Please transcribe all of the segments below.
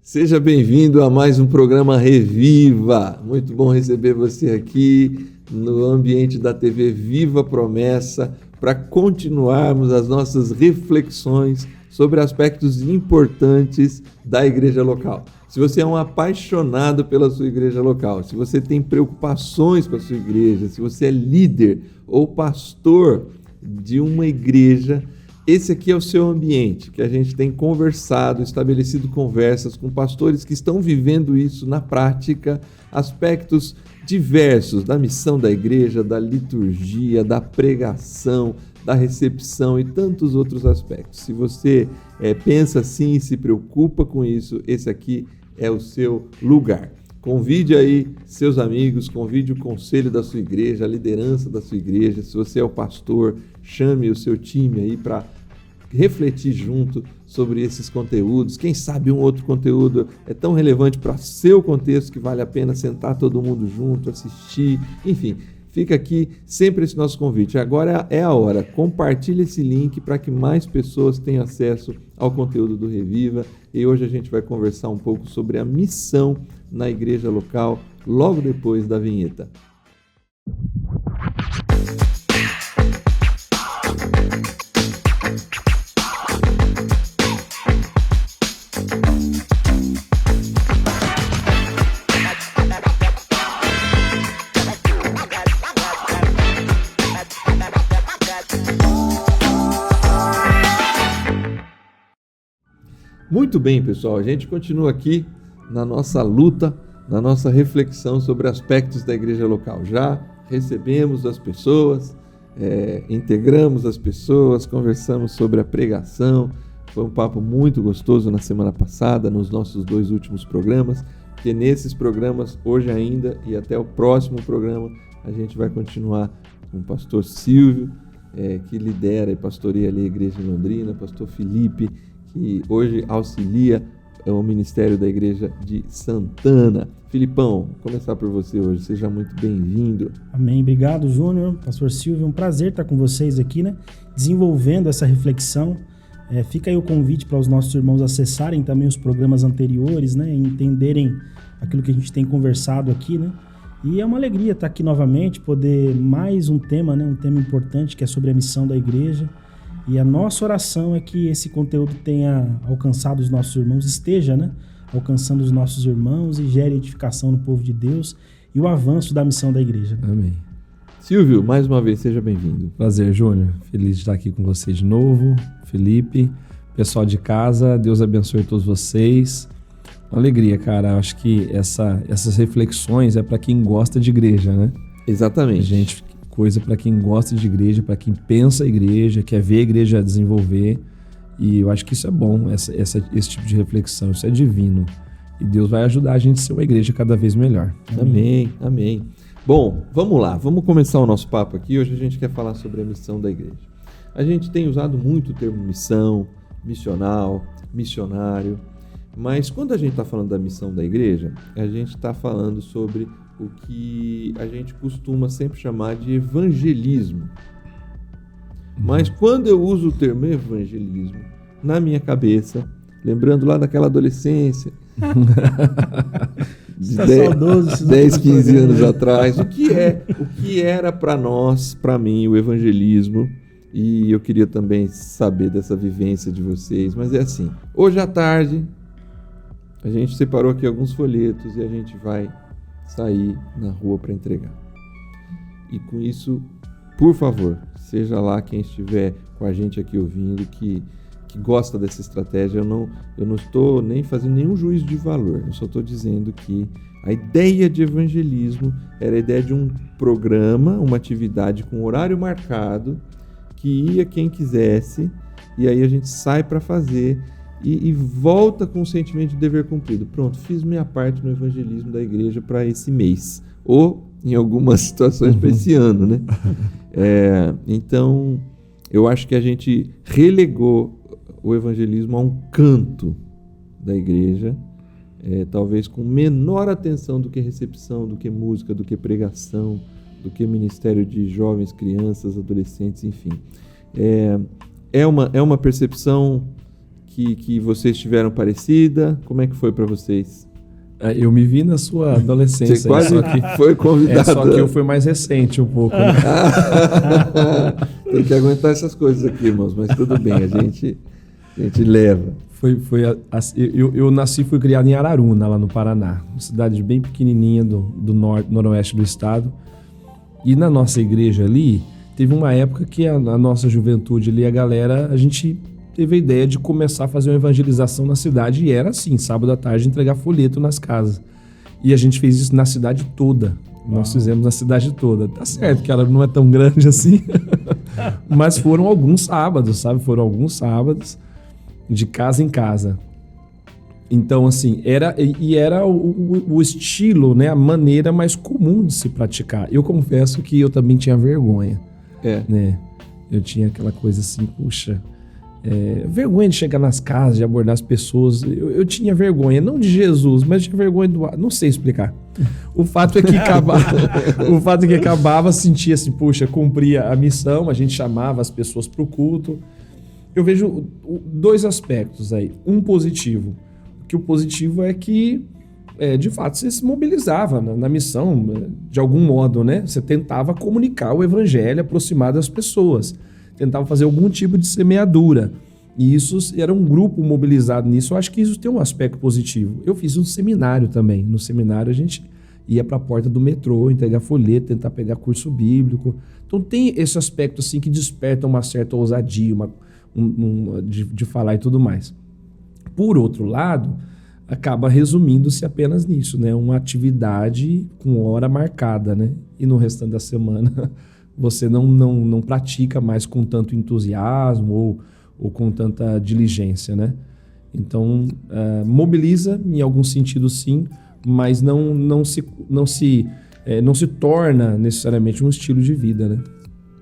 Seja bem-vindo a mais um programa Reviva. Muito bom receber você aqui no ambiente da TV Viva Promessa para continuarmos as nossas reflexões sobre aspectos importantes da igreja local. Se você é um apaixonado pela sua igreja local, se você tem preocupações com a sua igreja, se você é líder ou pastor de uma igreja, esse aqui é o seu ambiente, que a gente tem conversado, estabelecido conversas com pastores que estão vivendo isso na prática, aspectos diversos da missão da igreja, da liturgia, da pregação, da recepção e tantos outros aspectos. Se você pensa assim e se preocupa com isso, esse aqui é o seu lugar. Convide aí seus amigos, convide o conselho da sua igreja, a liderança da sua igreja. Se você é o pastor, chame o seu time aí para refletir junto sobre esses conteúdos. Quem sabe um outro conteúdo é tão relevante para seu contexto que vale a pena sentar todo mundo junto, assistir, enfim. Fica aqui sempre esse nosso convite. Agora é a hora. Compartilhe esse link para que mais pessoas tenham acesso ao conteúdo do Reviva. E hoje a gente vai conversar um pouco sobre a missão na igreja local, logo depois da vinheta. Muito bem, pessoal, a gente continua aqui na nossa luta, na nossa reflexão sobre aspectos da igreja local. Já recebemos as pessoas, integramos as pessoas, conversamos sobre a pregação. Foi um papo muito gostoso na semana passada, nos nossos 2 últimos programas, porque nesses programas, hoje ainda e até o próximo programa, a gente vai continuar com o pastor Silvio, que lidera e pastoreia ali a igreja em Londrina, pastor Felipe, que hoje auxilia o ministério da igreja de Santana. Filipão, vou começar por você hoje, seja muito bem-vindo. Amém, obrigado Júnior, pastor Silvio, um prazer estar com vocês aqui, desenvolvendo essa reflexão. Fica aí o convite para os nossos irmãos acessarem também os programas anteriores, e entenderem aquilo que a gente tem conversado aqui, E é uma alegria estar aqui novamente, poder mais um tema, um tema importante que é sobre a missão da igreja. E a nossa oração é que esse conteúdo tenha alcançado os nossos irmãos, esteja, alcançando os nossos irmãos e gere edificação no povo de Deus e o avanço da missão da igreja. Amém. Silvio, mais uma vez, seja bem-vindo. Prazer, Júnior. Feliz de estar aqui com você de novo. Felipe, pessoal de casa, Deus abençoe todos vocês. Uma alegria, cara. Acho que essas reflexões é para quem gosta de igreja, Exatamente. Coisa para quem gosta de igreja, para quem pensa a igreja, quer ver a igreja desenvolver. E eu acho que isso é bom, esse tipo de reflexão, isso é divino. E Deus vai ajudar a gente a ser uma igreja cada vez melhor. Amém, amém. Bom, vamos lá, vamos começar o nosso papo aqui. Hoje a gente quer falar sobre a missão da igreja. A gente tem usado muito o termo missão, missional, missionário, mas quando a gente está falando da missão da igreja, a gente está falando sobre o que a gente costuma sempre chamar de evangelismo. Mas quando eu uso o termo evangelismo, na minha cabeça, lembrando lá daquela adolescência, de 10, 15 anos atrás, o que era para nós, para mim, o evangelismo, e eu queria também saber dessa vivência de vocês, mas é assim, hoje à tarde, a gente separou aqui alguns folhetos e a gente vai sair na rua para entregar. E com isso, por favor, seja lá quem estiver com a gente aqui ouvindo, que gosta dessa estratégia, eu não estou nem fazendo nenhum juízo de valor, eu só estou dizendo que a ideia de evangelismo era a ideia de um programa, uma atividade com horário marcado, que ia quem quisesse, e aí a gente sai para fazer e volta com o sentimento de dever cumprido. Pronto, fiz minha parte no evangelismo da igreja para esse mês, ou em algumas situações para esse ano, Então, eu acho que a gente relegou o evangelismo a um canto da igreja, talvez com menor atenção do que recepção, do que música, do que pregação, do que ministério de jovens, crianças, adolescentes, enfim. É uma percepção que vocês tiveram parecida? Como é que foi para vocês? Eu me vi na sua adolescência. Você quase só que foi convidado. Só que eu fui mais recente um pouco. Né? Tem que aguentar essas coisas aqui, irmãos, mas tudo bem, a gente leva. Eu nasci e fui criado em Araruna, lá no Paraná, uma cidade bem pequenininha do noroeste do estado. E na nossa igreja ali, teve uma época que a nossa juventude ali, a gente teve a ideia de começar a fazer uma evangelização na cidade, e era assim, sábado à tarde, entregar folheto nas casas. E a gente fez isso na cidade toda. Nós fizemos na cidade toda. Tá certo que ela não é tão grande assim, mas foram alguns sábados, sabe? Foram alguns sábados de casa em casa. Então, assim, era o estilo, né? A maneira mais comum de se praticar. Eu confesso que eu também tinha vergonha. Né? Eu tinha aquela coisa assim, puxa... vergonha de chegar nas casas, de abordar as pessoas. Eu tinha vergonha, não de Jesus, mas tinha vergonha do... Não sei explicar. O fato é que acabava, sentia assim, puxa, cumpria a missão, a gente chamava as pessoas para o culto. Eu vejo dois aspectos aí. Um positivo. Que o positivo é que, de fato, você se mobilizava na missão, de algum modo, né? Você tentava comunicar o evangelho, aproximar das pessoas. Tentava fazer algum tipo de semeadura. E isso era um grupo mobilizado nisso. Eu acho que isso tem um aspecto positivo. Eu fiz um seminário também. No seminário a gente ia para a porta do metrô, entregar folheto, tentar pegar curso bíblico. Então tem esse aspecto assim que desperta uma certa ousadia de falar e tudo mais. Por outro lado, acaba resumindo-se apenas nisso, né? Uma atividade com hora marcada, né? E no restante da semana... você não pratica mais com tanto entusiasmo ou com tanta diligência, né? Então, mobiliza em algum sentido sim, mas não se torna necessariamente um estilo de vida, né?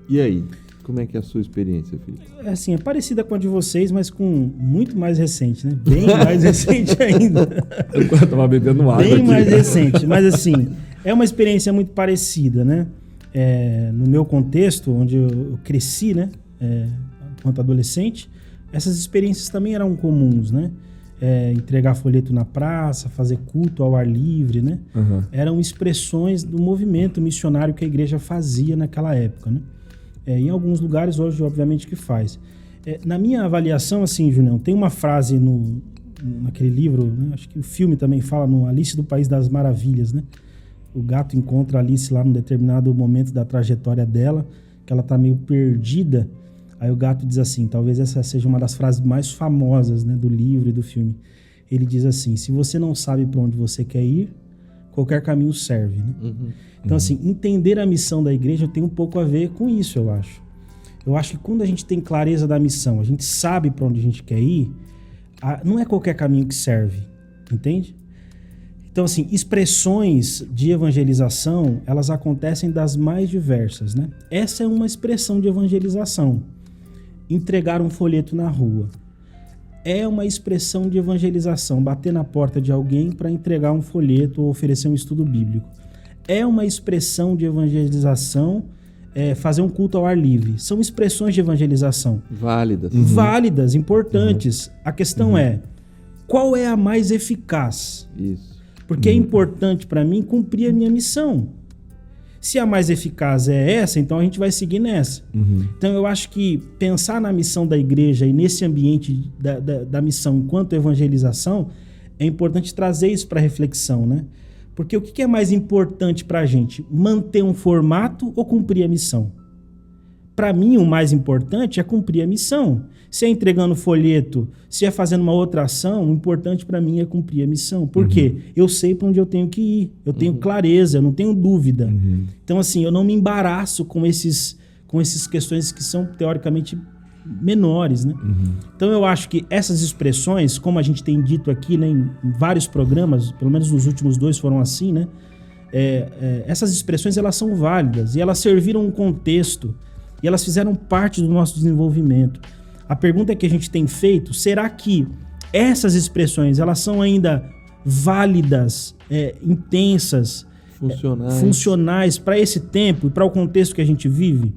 E aí? Como é que é a sua experiência, Felipe? Assim, é parecida com a de vocês, mas com muito mais recente, né? Bem mais recente ainda. Eu estava bebendo água bem aqui. mais recente, mas assim, é uma experiência muito parecida, né? No meu contexto, onde eu cresci, né, enquanto adolescente, essas experiências também eram comuns, né? Entregar folheto na praça, fazer culto ao ar livre, né? Uhum. Eram expressões do movimento missionário que a igreja fazia naquela época, né? Em alguns lugares hoje, obviamente, que faz. Na minha avaliação, assim, Julião, tem uma frase naquele livro, né? Acho que o filme também fala, no Alice do País das Maravilhas, né? O gato encontra a Alice lá num determinado momento da trajetória dela, que ela tá meio perdida. Aí o gato diz assim, talvez essa seja uma das frases mais famosas, né, do livro e do filme. Ele diz assim, se você não sabe para onde você quer ir, qualquer caminho serve, né? Uhum. Então, assim, entender a missão da igreja tem um pouco a ver com isso, eu acho. Eu acho que quando a gente tem clareza da missão, a gente sabe para onde a gente quer ir, não é qualquer caminho que serve, entende? Então, assim, expressões de evangelização, elas acontecem das mais diversas, né? Essa é uma expressão de evangelização. Entregar um folheto na rua. É uma expressão de evangelização. Bater na porta de alguém para entregar um folheto ou oferecer um estudo bíblico. É uma expressão de evangelização, fazer um culto ao ar livre. São expressões de evangelização. Válidas. Uhum. Válidas, importantes. Uhum. A questão é, qual é a mais eficaz? Isso. Porque é importante para mim cumprir a minha missão. Se a mais eficaz é essa, então a gente vai seguir nessa. Uhum. Então eu acho que pensar na missão da igreja e nesse ambiente da missão enquanto evangelização, é importante trazer isso para reflexão, né? Porque o que é mais importante para a gente? Manter um formato ou cumprir a missão? Para mim, o mais importante é cumprir a missão. Se é entregando folheto, se é fazendo uma outra ação, o importante para mim é cumprir a missão. Por quê? Eu sei para onde eu tenho que ir. Eu tenho clareza, eu não tenho dúvida. Então, assim, eu não me embaraço com essas questões que são, teoricamente, menores, né? Então, eu acho que essas expressões, como a gente tem dito aqui, né, em vários programas, pelo menos nos últimos 2 foram assim, né? Essas expressões, elas são válidas e elas serviram um contexto e elas fizeram parte do nosso desenvolvimento. A pergunta que a gente tem feito, será que essas expressões, elas são ainda válidas, intensas, funcionais para esse tempo e para o contexto que a gente vive?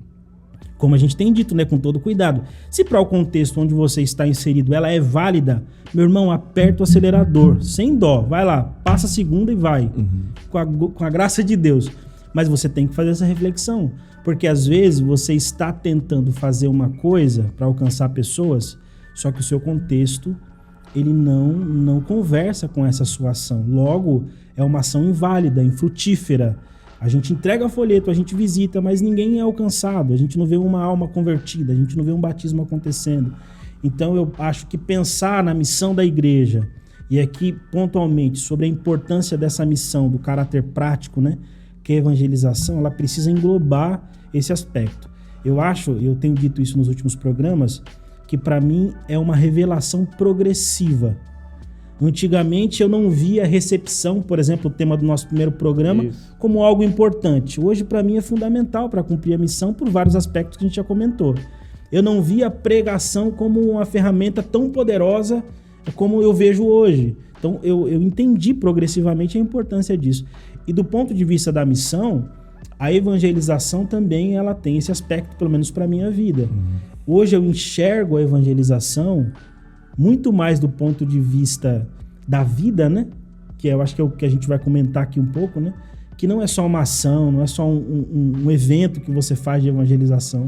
Como a gente tem dito, né, com todo cuidado. Se para o contexto onde você está inserido ela é válida, meu irmão, aperta o acelerador, sem dó, vai lá, passa a segunda e vai, com a graça de Deus. Mas você tem que fazer essa reflexão, porque às vezes você está tentando fazer uma coisa para alcançar pessoas, só que o seu contexto, ele não conversa com essa sua ação. Logo, é uma ação inválida, infrutífera. A gente entrega o folheto, a gente visita, mas ninguém é alcançado. A gente não vê uma alma convertida, a gente não vê um batismo acontecendo. Então eu acho que pensar na missão da igreja, e aqui pontualmente sobre a importância dessa missão, do caráter prático, né, que é a evangelização, ela precisa englobar esse aspecto. Eu tenho dito isso nos últimos programas, que para mim é uma revelação progressiva. Antigamente eu não via recepção, por exemplo, o tema do nosso primeiro programa, como algo importante. Hoje para mim é fundamental para cumprir a missão por vários aspectos que a gente já comentou. Eu não via a pregação como uma ferramenta tão poderosa como eu vejo hoje. Então eu entendi progressivamente a importância disso. E do ponto de vista da missão, a evangelização também ela tem esse aspecto, pelo menos para a minha vida. Hoje eu enxergo a evangelização muito mais do ponto de vista da vida, né? Que eu acho que é o que a gente vai comentar aqui um pouco, né? Que não é só uma ação, não é só um evento que você faz de evangelização.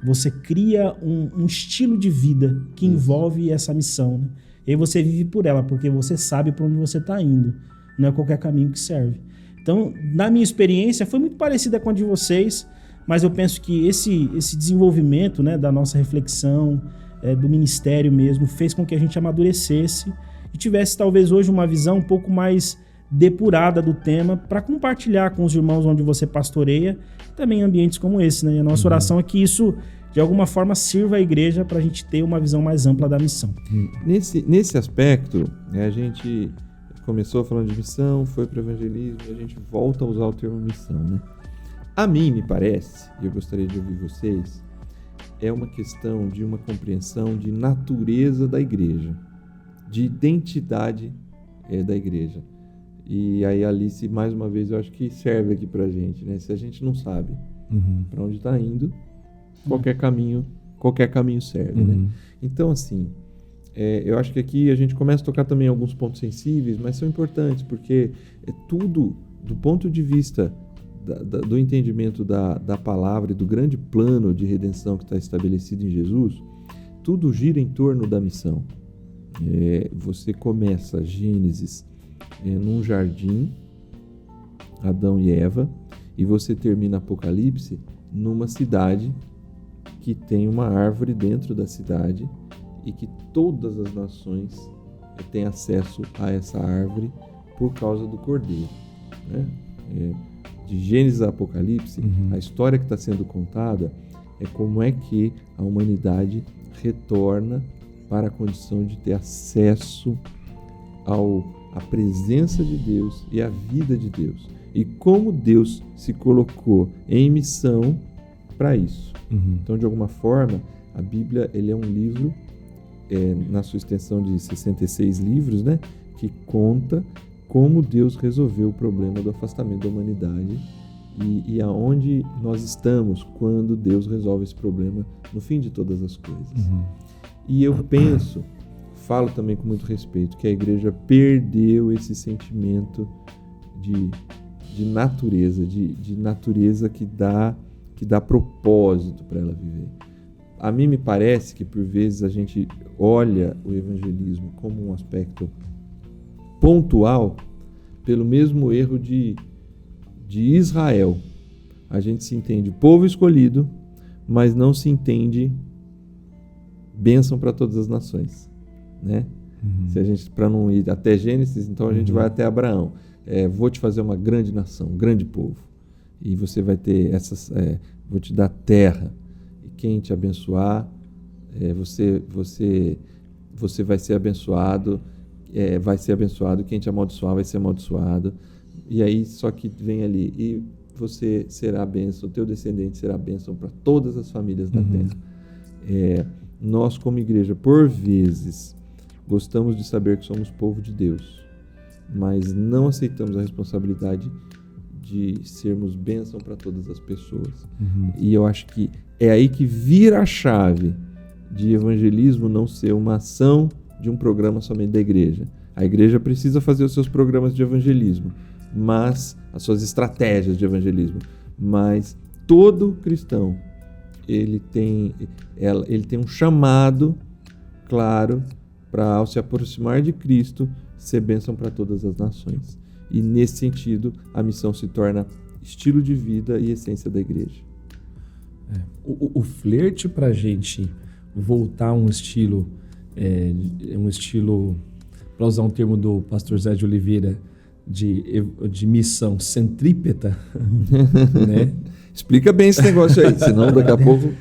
Você cria um estilo de vida que envolve essa missão, né? E aí você vive por ela, porque você sabe para onde você está indo. Não é qualquer caminho que serve. Então, na minha experiência, foi muito parecida com a de vocês, mas eu penso que esse desenvolvimento, né, da nossa reflexão, do ministério mesmo, fez com que a gente amadurecesse e tivesse talvez hoje uma visão um pouco mais depurada do tema para compartilhar com os irmãos onde você pastoreia, também em ambientes como esse, né? E a nossa oração é que isso, de alguma forma, sirva à igreja para a gente ter uma visão mais ampla da missão. Nesse aspecto, a gente começou falando de missão, foi para o evangelismo, e a gente volta a usar o termo missão, né? A mim me parece, e eu gostaria de ouvir vocês, é uma questão de uma compreensão de natureza da igreja, de identidade da igreja. E aí, Alice, mais uma vez, eu acho que serve aqui pra gente, né? Se a gente não sabe para onde está indo, qualquer caminho serve, né? Então, assim, eu acho que aqui a gente começa a tocar também alguns pontos sensíveis, mas são importantes, porque é tudo, do ponto de vista do entendimento da palavra e do grande plano de redenção que está estabelecido em Jesus, tudo gira em torno da missão. Você começa Gênesis num jardim, Adão e Eva, e você termina Apocalipse numa cidade que tem uma árvore dentro da cidade e que todas as nações têm acesso a essa árvore por causa do Cordeiro, né? De Gênesis a Apocalipse, a história que está sendo contada é como é que a humanidade retorna para a condição de ter acesso à presença de Deus e à vida de Deus. E como Deus se colocou em missão para isso. Então, de alguma forma, a Bíblia ele é um livro, na sua extensão de 66 livros, né, que conta como Deus resolveu o problema do afastamento da humanidade e aonde nós estamos quando Deus resolve esse problema no fim de todas as coisas. E eu falo também com muito respeito, que a igreja perdeu esse sentimento de natureza, de natureza que dá propósito para ela viver. A mim me parece que por vezes a gente olha o evangelismo como um aspecto pontual pelo mesmo erro de Israel. A gente se entende povo escolhido, mas não se entende bênção para todas as nações, né? Se a gente, para não ir até Gênesis, então a gente vai até Abraão. Vou te fazer uma grande nação, um grande povo, e você vai ter vou te dar terra, e quem te abençoar, você vai ser abençoado. Vai ser abençoado, quem te amaldiçoar vai ser amaldiçoado. E aí, só que vem ali, e você será bênção, o teu descendente será bênção para todas as famílias da terra. Nós, como igreja, por vezes, gostamos de saber que somos povo de Deus, mas não aceitamos a responsabilidade de sermos bênção para todas as pessoas. E eu acho que é aí que vira a chave de evangelismo não ser uma ação de um programa somente da igreja. A igreja precisa fazer os seus programas de evangelismo, mas as suas estratégias de evangelismo. Mas todo cristão, ele tem um chamado claro para, ao se aproximar de Cristo, ser bênção para todas as nações. E nesse sentido, a missão se torna estilo de vida e essência da igreja. O flerte para a gente voltar a um estilo, para usar um termo do pastor Zé de Oliveira, de missão centrípeta, né? Explica bem esse negócio aí, senão daqui a pouco...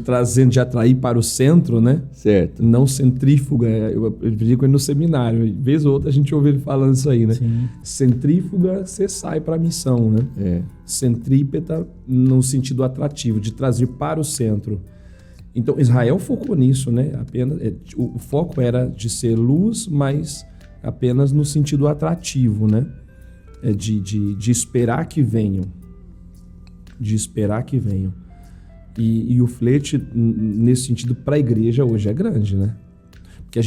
Trazendo de atrair para o centro, né? Certo. Não centrífuga. Eu aprendi com ele no seminário. Vez ou outra a gente ouve ele falando isso aí, né? Sim. Centrífuga, você sai para a missão, né? Centrípeta no sentido atrativo, de trazer para o centro. Então, Israel focou nisso, né? O foco era de ser luz, mas apenas no sentido atrativo, né? De esperar que venham. De esperar que venham. E o flerte, nesse sentido, para a igreja hoje é grande, né? Porque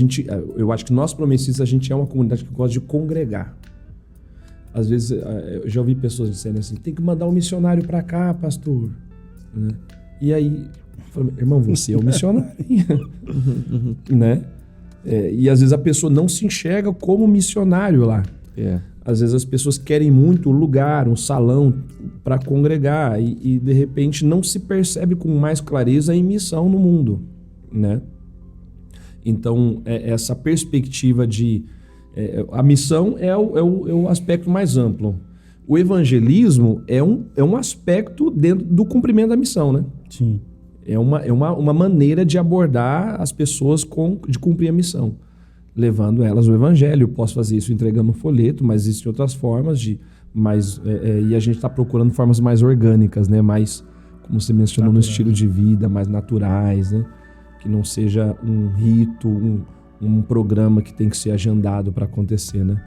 eu acho que nós promessistas, a gente é uma comunidade que gosta de congregar. Às vezes, eu já ouvi pessoas dizendo assim, tem que mandar um missionário para cá, pastor. Né? E aí, eu falei, irmão, você é o missionário. Né? E às vezes a pessoa não se enxerga como missionário lá. Às vezes as pessoas querem muito lugar, um salão para congregar e de repente não se percebe com mais clareza em missão no mundo, né? Então, essa perspectiva de... a missão é o aspecto mais amplo. O evangelismo é um aspecto dentro do cumprimento da missão, né? Sim. É uma maneira de abordar as pessoas de cumprir a missão, levando elas ao evangelho. Eu posso fazer isso entregando um folheto, mas existem outras formas e a gente está procurando formas mais orgânicas, né? Mais, como você mencionou, no estilo de vida, mais naturais, né? Que não seja um rito, um programa que tem que ser agendado para acontecer, né?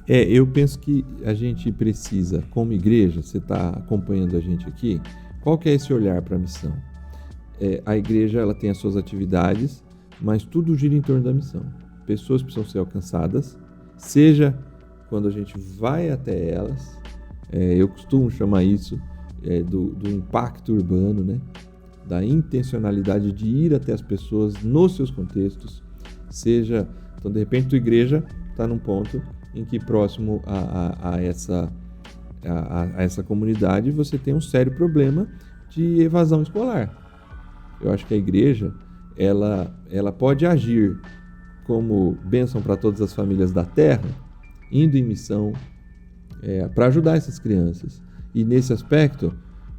Eu penso que a gente precisa, como igreja, você está acompanhando a gente aqui, qual que é esse olhar para a missão? A igreja, ela tem as suas atividades, mas tudo gira em torno da missão. Pessoas precisam ser alcançadas, seja quando a gente vai até elas, eu costumo chamar isso do impacto urbano, né? Da intencionalidade de ir até as pessoas nos seus contextos, seja, então de repente a tua igreja está num ponto em que próximo a essa comunidade você tem um sério problema de evasão escolar. Eu acho que a igreja ela pode agir como bênção para todas as famílias da terra, indo em missão para ajudar essas crianças. E nesse aspecto,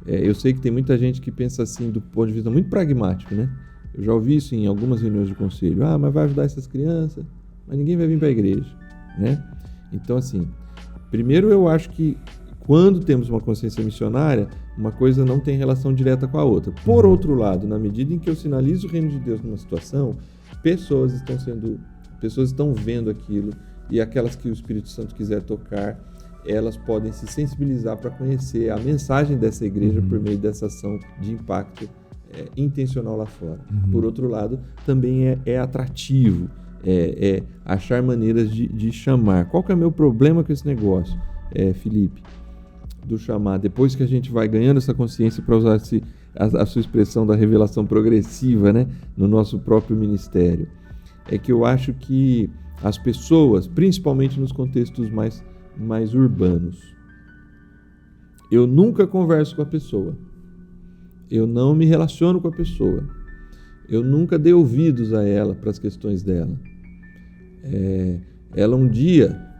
eu sei que tem muita gente que pensa assim do ponto de vista muito pragmático, né? Eu já ouvi isso em algumas reuniões de conselho. Mas vai ajudar essas crianças, mas ninguém vai vir para a igreja, né? Então, assim, primeiro eu acho que quando temos uma consciência missionária, uma coisa não tem relação direta com a outra. Por outro lado, na medida em que eu sinalizo o reino de Deus numa situação, pessoas estão vendo aquilo, e aquelas que o Espírito Santo quiser tocar, elas podem se sensibilizar para conhecer a mensagem dessa igreja por meio dessa ação de impacto intencional lá fora. Por outro lado, também é atrativo, achar maneiras de chamar. Qual que é o meu problema com esse negócio, Felipe? Do chamar, depois que a gente vai ganhando essa consciência, para usar a sua expressão da revelação progressiva, né, no nosso próprio ministério, é que eu acho que as pessoas, principalmente nos contextos mais urbanos, eu nunca converso com a pessoa, eu não me relaciono com a pessoa, eu nunca dei ouvidos a ela para as questões dela. Ela um dia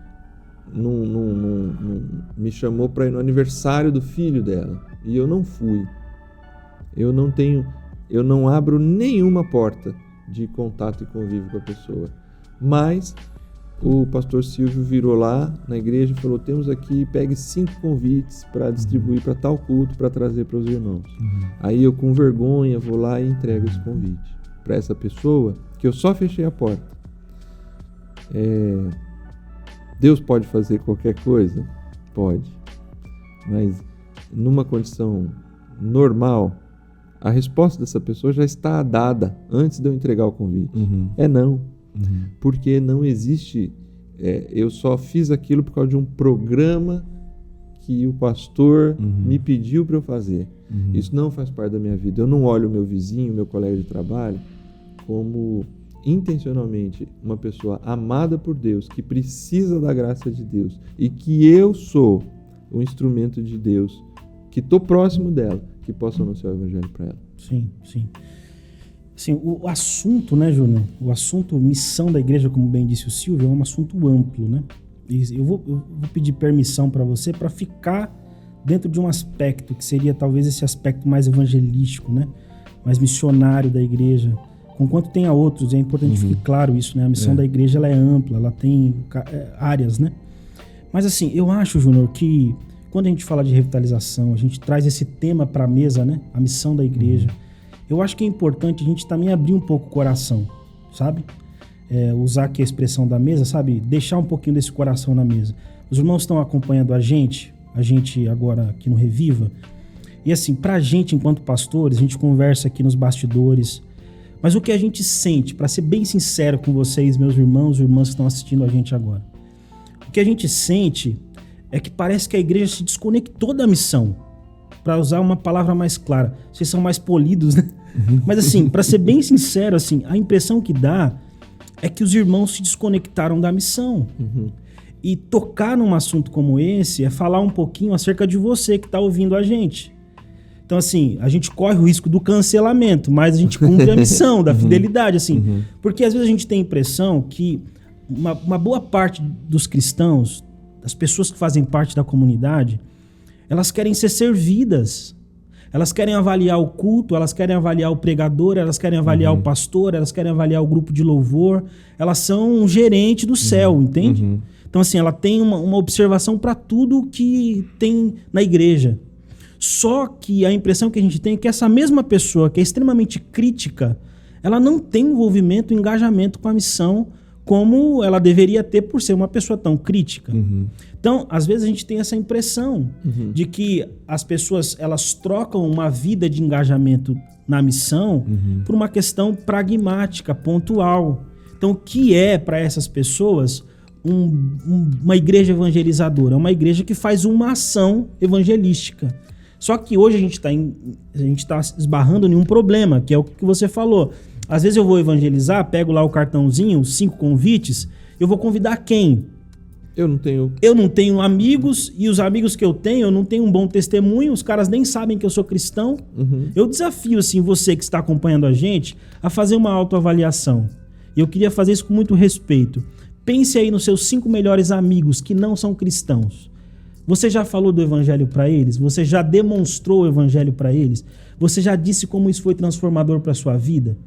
me chamou para ir no aniversário do filho dela e eu não fui. Eu não abro nenhuma porta de contato e convívio com a pessoa. Mas o pastor Silvio virou lá na igreja e falou: temos aqui, pegue 5 convites para distribuir para tal culto, para trazer para os irmãos. Aí eu, com vergonha, vou lá e entrego esse convite para essa pessoa, que eu só fechei a porta. Deus pode fazer qualquer coisa? Pode. mas numa condição normal, a resposta dessa pessoa já está dada antes de eu entregar o convite. É não. Porque não existe... eu só fiz aquilo por causa de um programa que o pastor me pediu para eu fazer. Isso não faz parte da minha vida. Eu não olho o meu vizinho, meu colega de trabalho, como intencionalmente uma pessoa amada por Deus, que precisa da graça de Deus, e que eu sou o instrumento de Deus, que estou próximo dela, que possa anunciar o evangelho para ela. Sim, sim. Assim, o assunto, né, Júnior? O assunto missão da igreja, como bem disse o Silvio, é um assunto amplo, né? E eu vou pedir permissão para você para ficar dentro de um aspecto que seria talvez esse aspecto mais evangelístico, né? Mais missionário da igreja. Conquanto tenha outros, é importante que fique claro isso, né? A missão da igreja ela é ampla, ela tem áreas, né? Mas assim, eu acho, Júnior, que quando a gente fala de revitalização, a gente traz esse tema para a mesa, né? A missão da igreja. Eu acho que é importante a gente também abrir um pouco o coração, sabe? Usar aqui a expressão da mesa, sabe? Deixar um pouquinho desse coração na mesa. Os irmãos estão acompanhando a gente agora aqui no Reviva. E assim, pra gente, enquanto pastores, a gente conversa aqui nos bastidores. Mas o que a gente sente, para ser bem sincero com vocês, meus irmãos e irmãs que estão assistindo a gente agora, o que a gente sente é que parece que a igreja se desconectou da missão. Para usar uma palavra mais clara, vocês são mais polidos, né? Mas assim, para ser bem sincero, assim, a impressão que dá é que os irmãos se desconectaram da missão. E tocar num assunto como esse é falar um pouquinho acerca de você que está ouvindo a gente. Então, assim, a gente corre o risco do cancelamento, mas a gente cumpre a missão da fidelidade, assim. Porque às vezes a gente tem a impressão que uma boa parte dos cristãos, das pessoas que fazem parte da comunidade, elas querem ser servidas. Elas querem avaliar o culto, elas querem avaliar o pregador, elas querem avaliar o pastor, elas querem avaliar o grupo de louvor. Elas são um gerente do céu, entende? Então, assim, ela tem uma observação para tudo que tem na igreja. Só que a impressão que a gente tem é que essa mesma pessoa, que é extremamente crítica, ela não tem envolvimento, engajamento com a missão como ela deveria ter por ser uma pessoa tão crítica. Então, às vezes a gente tem essa impressão de que as pessoas elas trocam uma vida de engajamento na missão por uma questão pragmática, pontual. Então, o que é para essas pessoas uma igreja evangelizadora? É uma igreja que faz uma ação evangelística. Só que hoje a gente tá esbarrando em um problema, que é o que você falou. Às vezes eu vou evangelizar, pego lá o cartãozinho, 5 convites, eu vou convidar quem? Eu não tenho amigos, e os amigos que eu não tenho um bom testemunho, os caras nem sabem que eu sou cristão. Eu desafio, assim, você que está acompanhando a gente, a fazer uma autoavaliação. E eu queria fazer isso com muito respeito. Pense aí nos seus 5 melhores amigos que não são cristãos. Você já falou do evangelho para eles? Você já demonstrou o evangelho para eles? Você já disse como isso foi transformador para a sua vida?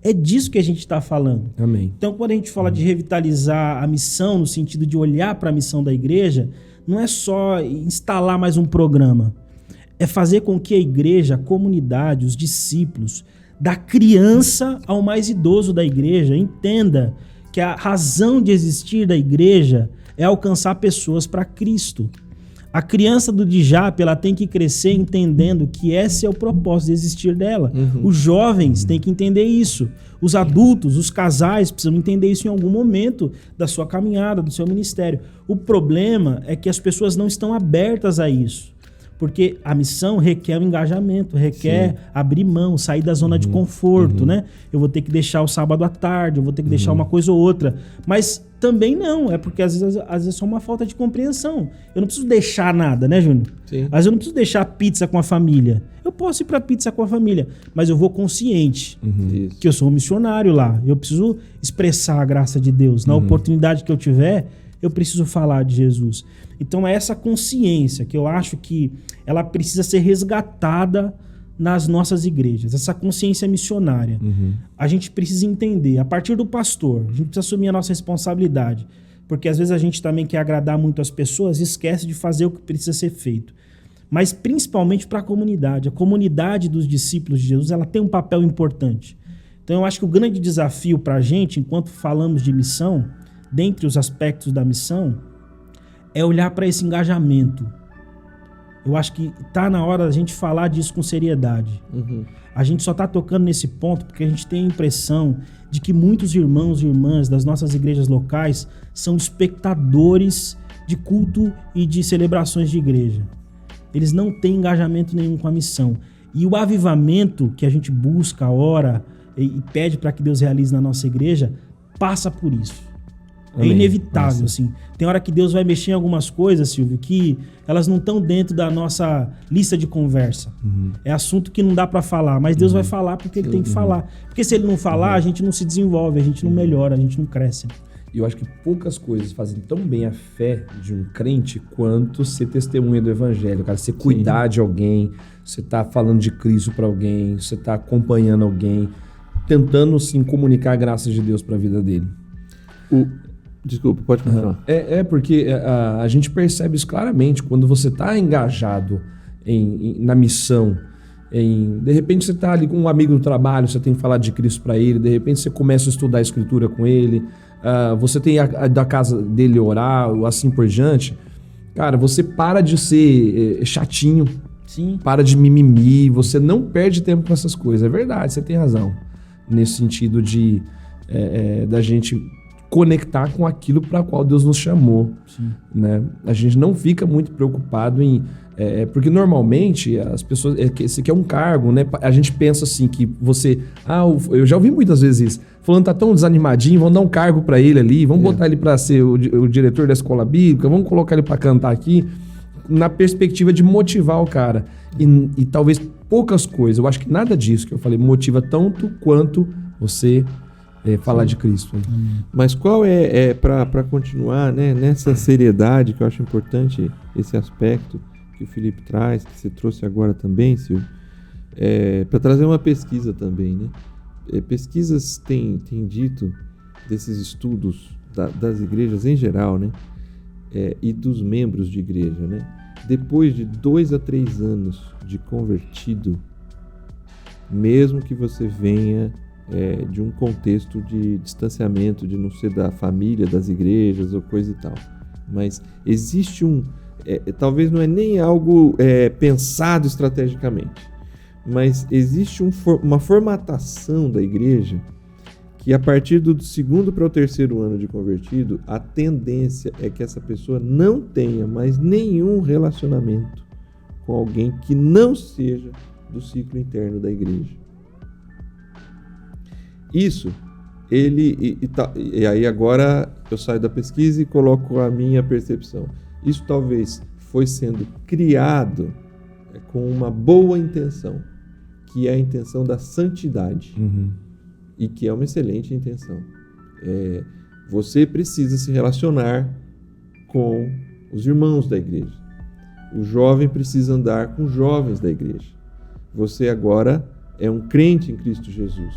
É disso que a gente está falando. Amém. Então, quando a gente fala de revitalizar a missão, no sentido de olhar para a missão da igreja, não é só instalar mais um programa. É fazer com que a igreja, a comunidade, os discípulos, da criança ao mais idoso da igreja, entenda que a razão de existir da igreja é alcançar pessoas para Cristo. A criança do Dijap, ela tem que crescer entendendo que esse é o propósito de existir dela. Os jovens têm que entender isso. Os adultos, os casais precisam entender isso em algum momento da sua caminhada, do seu ministério. O problema é que as pessoas não estão abertas a isso. Porque a missão requer um engajamento, requer abrir mão, sair da zona de conforto, né? Eu vou ter que deixar o sábado à tarde, eu vou ter que deixar uma coisa ou outra. Mas também não, é porque às vezes é só uma falta de compreensão. Eu não preciso deixar nada, né, Júnior? Às vezes eu não preciso deixar pizza com a família. Eu posso ir pra pizza com a família, mas eu vou consciente que eu sou um missionário lá. Eu preciso expressar a graça de Deus. Na oportunidade que eu tiver, eu preciso falar de Jesus. Então é essa consciência que eu acho que ela precisa ser resgatada nas nossas igrejas, essa consciência missionária. A gente precisa entender, a partir do pastor, a gente precisa assumir a nossa responsabilidade, porque às vezes a gente também quer agradar muito as pessoas e esquece de fazer o que precisa ser feito. Mas principalmente para a comunidade dos discípulos de Jesus, ela tem um papel importante. Então eu acho que o grande desafio para a gente, enquanto falamos de missão, dentre os aspectos da missão, é olhar para esse engajamento. Eu acho que tá na hora da gente falar disso com seriedade. A gente só tá tocando nesse ponto porque a gente tem a impressão de que muitos irmãos e irmãs das nossas igrejas locais são espectadores de culto e de celebrações de igreja. Eles não têm engajamento nenhum com a missão. E o avivamento que a gente busca, ora e pede para que Deus realize na nossa igreja, passa por isso. Amém. É inevitável, assim. Tem hora que Deus vai mexer em algumas coisas, Silvio, que elas não estão dentro da nossa lista de conversa. É assunto que não dá para falar, mas Deus vai falar porque Ele tem que falar. Porque se Ele não falar, a gente não se desenvolve, a gente não melhora, a gente não cresce. E eu acho que poucas coisas fazem tão bem a fé de um crente quanto ser testemunha do evangelho, cara. Você cuidar de alguém, você tá falando de Cristo para alguém, você tá acompanhando alguém, tentando, sim, comunicar a graça de Deus para a vida dele. Desculpa, pode continuar. Porque a gente percebe isso claramente quando você está engajado na missão. De repente você está ali com um amigo do trabalho, você tem que falar de Cristo para ele, de repente você começa a estudar a Escritura com ele, você tem da casa dele orar, assim por diante. Cara, você para de ser chatinho, para de mimimi, você não perde tempo com essas coisas. É verdade, você tem razão. Nesse sentido da gente conectar com aquilo para qual Deus nos chamou, né? A gente não fica muito preocupado em... porque normalmente as pessoas... Esse aqui é um cargo, né? A gente pensa assim que você... eu já ouvi muitas vezes isso. Fulano tá tão desanimadinho, vamos dar um cargo para ele ali, vamos botar ele para ser o diretor da escola bíblica, vamos colocar ele para cantar aqui, na perspectiva de motivar o cara. E talvez poucas coisas, eu acho que nada disso que eu falei motiva tanto quanto você... falar de Cristo. Mas qual para continuar, né, nessa seriedade, que eu acho importante esse aspecto que o Felipe traz, que você trouxe agora também, Silvio, para trazer uma pesquisa também, né? Pesquisas têm dito desses estudos das igrejas em geral, né, e dos membros de igreja, né? Depois de 2 a 3 anos de convertido, mesmo que você venha de um contexto de distanciamento, de não ser da família, das igrejas ou coisa e tal. Mas existe talvez não é nem algo pensado estrategicamente, mas existe uma formatação da igreja que a partir do 2º para o 3º ano de convertido, a tendência é que essa pessoa não tenha mais nenhum relacionamento com alguém que não seja do ciclo interno da igreja. Isso, e aí agora eu saio da pesquisa e coloco a minha percepção. Isso talvez foi sendo criado com uma boa intenção, que é a intenção da santidade, e que é uma excelente intenção. Você precisa se relacionar com os irmãos da igreja. O jovem precisa andar com os jovens da igreja. Você agora é um crente em Cristo Jesus.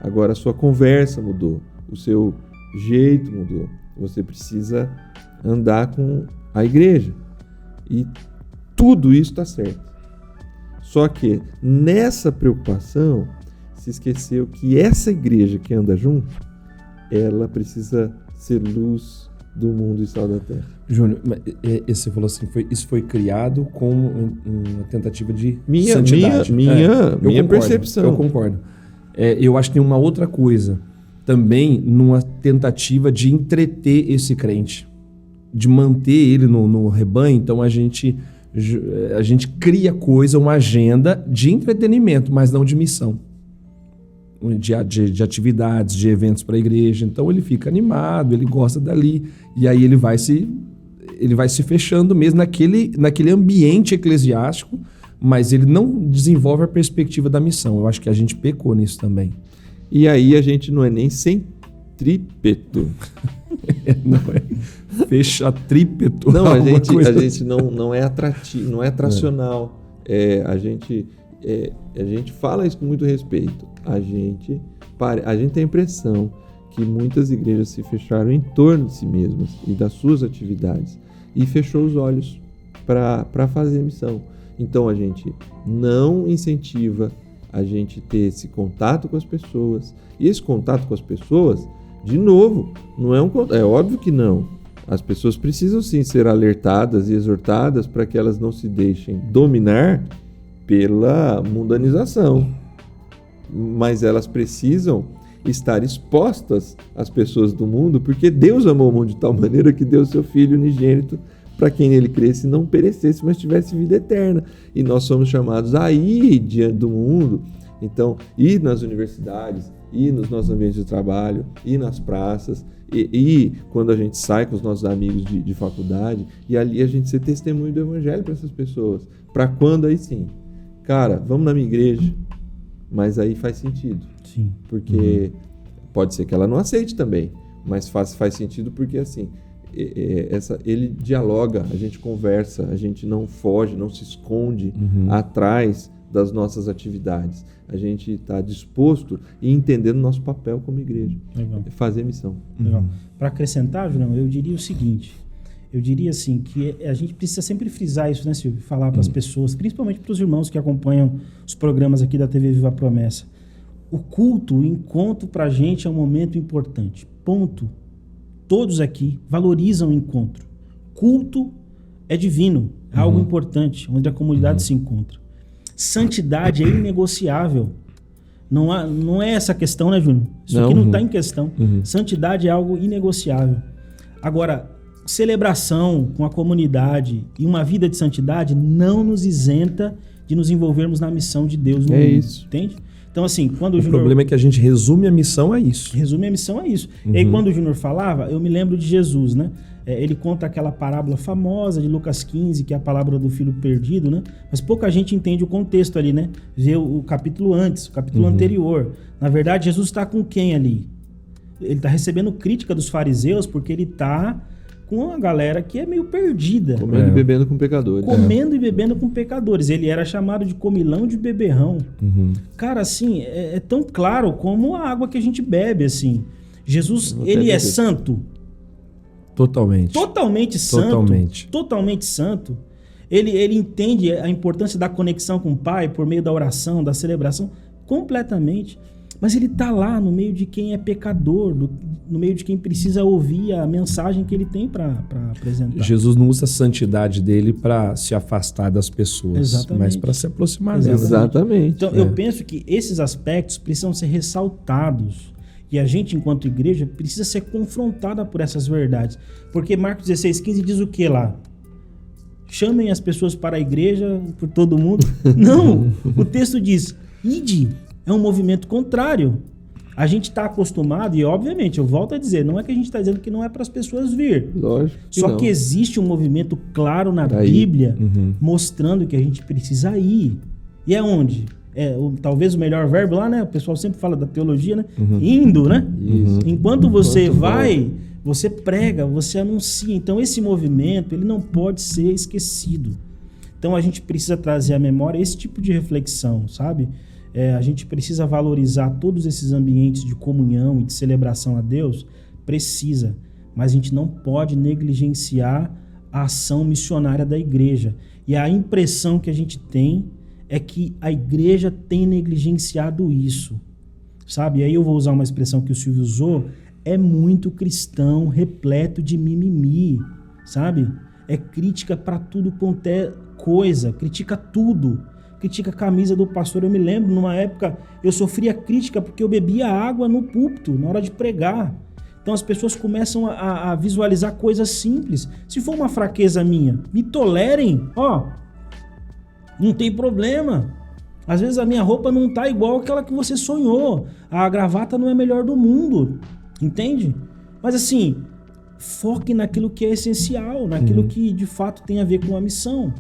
Agora a sua conversa mudou, o seu jeito mudou. Você precisa andar com a igreja. E tudo isso está certo. Só que nessa preocupação se esqueceu que essa igreja que anda junto, ela precisa ser luz do mundo e sal da terra. Júnior, você falou assim, isso foi criado com uma tentativa de santidade. Minha percepção. Eu concordo. Eu acho que tem uma outra coisa também numa tentativa de entreter esse crente, de manter ele no rebanho. Então a gente cria uma agenda de entretenimento, mas não de missão, de atividades, de eventos para a igreja. Então ele fica animado, ele gosta dali, e aí ele vai se fechando mesmo naquele ambiente eclesiástico, mas ele não desenvolve a perspectiva da missão. Eu acho que a gente pecou nisso também. E aí a gente não é nem centrípeto. Não é fechatrípeto. Não, a gente não é atrativo, não é atracional. A gente fala isso com muito respeito. A gente tem a impressão que muitas igrejas se fecharam em torno de si mesmas e das suas atividades e fechou os olhos para fazer missão. Então a gente não incentiva a gente ter esse contato com as pessoas. E esse contato com as pessoas, de novo, não é óbvio que não. As pessoas precisam sim ser alertadas e exortadas para que elas não se deixem dominar pela mundanização, mas elas precisam estar expostas às pessoas do mundo, porque Deus amou o mundo de tal maneira que deu seu Filho unigênito para quem nele cresce não perecesse, mas tivesse vida eterna. E nós somos chamados a ir diante do mundo, então, ir nas universidades, ir nos nossos ambientes de trabalho, ir nas praças, e quando a gente sai com os nossos amigos de faculdade, e ali a gente ser testemunho do evangelho para essas pessoas. Para quando aí sim? Cara, vamos na minha igreja, mas aí faz sentido. Sim. Porque pode ser que ela não aceite também, mas faz sentido porque assim, ele dialoga, a gente conversa, a gente não foge, não se esconde atrás das nossas atividades. A gente está disposto e entendendo o nosso papel como igreja. Legal. Fazer missão. Legal. Para acrescentar, Julião, eu diria o seguinte, eu diria assim, que a gente precisa sempre frisar isso, né, Silvio? Falar para as pessoas, principalmente para os irmãos que acompanham os programas aqui da TV Viva Promessa. O culto, o encontro para a gente é um momento importante. Ponto. Todos aqui valorizam o encontro. Culto é divino, é algo importante, onde a comunidade se encontra. Santidade é inegociável. Não é essa questão, né, Júnior? Isso aqui não está em questão. Santidade é algo inegociável. Agora, celebração com a comunidade e uma vida de santidade não nos isenta de nos envolvermos na missão de Deus no mundo. Isso. Entende? Então, assim, quando o O Júnior... problema é que a gente resume a missão a isso. Resume a missão a isso. E aí, quando o Júnior falava, eu me lembro de Jesus, né? Ele conta aquela parábola famosa de Lucas 15, que é a palavra do filho perdido, né? Mas pouca gente entende o contexto ali, né? Vê o capítulo antes, o capítulo anterior. Na verdade, Jesus está com quem ali? Ele está recebendo crítica dos fariseus porque ele está com uma galera que é meio perdida. Comendo e bebendo com pecadores. Comendo e bebendo com pecadores. Ele era chamado de comilão de beberrão. Cara, assim, é tão claro como a água que a gente bebe, assim. Jesus, ele é santo? Totalmente. Totalmente santo. Totalmente santo. Ele entende a importância da conexão com o Pai por meio da oração, da celebração, completamente. Mas ele está lá no meio de quem é pecador, no meio de quem precisa ouvir a mensagem que ele tem para apresentar. Jesus não usa a santidade dele para se afastar das pessoas, Exatamente. mas para se aproximar delas. Exatamente. Então, eu penso que esses aspectos precisam ser ressaltados. E a gente, enquanto igreja, precisa ser confrontada por essas verdades. Porque Marcos 16,15 diz o que lá? Chamem as pessoas para a igreja, por todo mundo. Não! O texto diz, ide. É um movimento contrário. A gente está acostumado, e obviamente, eu volto a dizer, não é que a gente está dizendo que não é para as pessoas vir. Lógico que Só não. que existe um movimento claro na Bíblia mostrando que a gente precisa ir. E é onde? Talvez o melhor verbo lá, né? O pessoal sempre fala da teologia, né? Indo, né? Isso. Enquanto você vai, você prega, você anuncia. Então esse movimento, ele não pode ser esquecido. Então a gente precisa trazer à memória esse tipo de reflexão, sabe? A gente precisa valorizar todos esses ambientes de comunhão e de celebração a Deus, precisa, mas a gente não pode negligenciar a ação missionária da igreja. E a impressão que a gente tem é que a igreja tem negligenciado isso, sabe? E aí eu vou usar uma expressão que o Silvio usou, é muito cristão, repleto de mimimi, sabe? É crítica para tudo quanto é coisa, critica tudo. Critica a camisa do pastor. Eu me lembro, numa época, eu sofria crítica porque eu bebia água no púlpito, na hora de pregar. Então as pessoas começam a visualizar coisas simples. Se for uma fraqueza minha, me tolerem, não tem problema. Às vezes a minha roupa não tá igual àquela que você sonhou. A gravata não é a melhor do mundo, entende? Mas assim, foque naquilo que é essencial, naquilo que de fato tem a ver com a missão.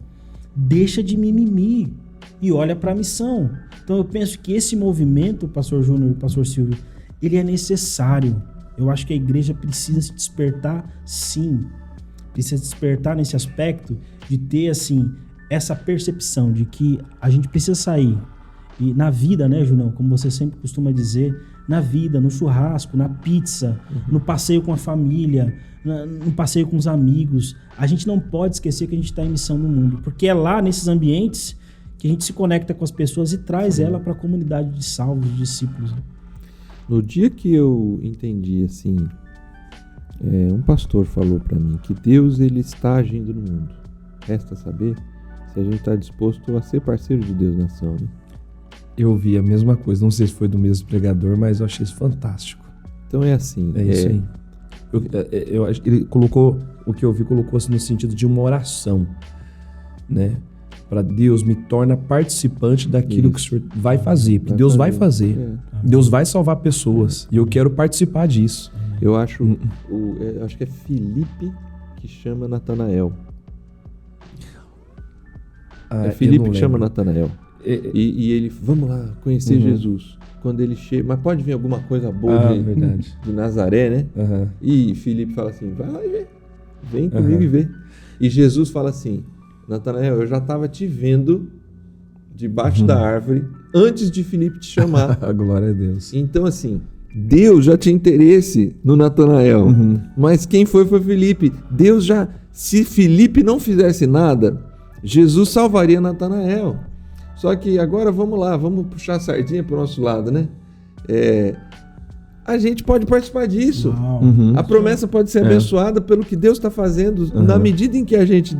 Deixa de mimimi e olha para a missão. Então eu penso que esse movimento, pastor Júnior e pastor Silvio, ele é necessário. Eu acho que a igreja precisa se despertar, sim. Precisa despertar nesse aspecto de ter, assim, essa percepção de que a gente precisa sair. E na vida, né, Junão, como você sempre costuma dizer, na vida, no churrasco, na pizza, no passeio com a família, no passeio com os amigos, a gente não pode esquecer que a gente está em missão no mundo, porque é lá, nesses ambientes, que a gente se conecta com as pessoas e traz ela para a comunidade de salvos, de discípulos. No dia que eu entendi, assim, Um pastor falou para mim que Deus ele está agindo no mundo. Resta saber se a gente está disposto a ser parceiro de Deus na ação, né? Eu vi a mesma coisa, não sei se foi do mesmo pregador, mas eu achei isso fantástico. Então é assim. É isso aí. Ele colocou, o que eu vi, colocou-se no sentido de uma oração, né? Para Deus, me torna participante daquilo que o Senhor vai fazer. Porque Deus vai fazer. Deus vai salvar pessoas. E eu quero participar disso. Eu acho que é Filipe que chama Natanael. É Filipe que chama Natanael. E ele, vamos lá, conhecer Jesus. Quando ele chega, mas pode vir alguma coisa boa de Nazaré, né? E Filipe fala assim, vai lá e vê. Vem comigo e vê. E Jesus fala assim, Natanael, eu já estava te vendo debaixo da árvore antes de Filipe te chamar. Glória a Deus. Então, assim, Deus já tinha interesse no Natanael, mas quem foi Filipe. Deus já, se Filipe não fizesse nada, Jesus salvaria Natanael. Só que agora vamos lá, vamos puxar a sardinha para o nosso lado, né? A gente pode participar disso. A promessa pode ser abençoada pelo que Deus está fazendo, na medida em que a gente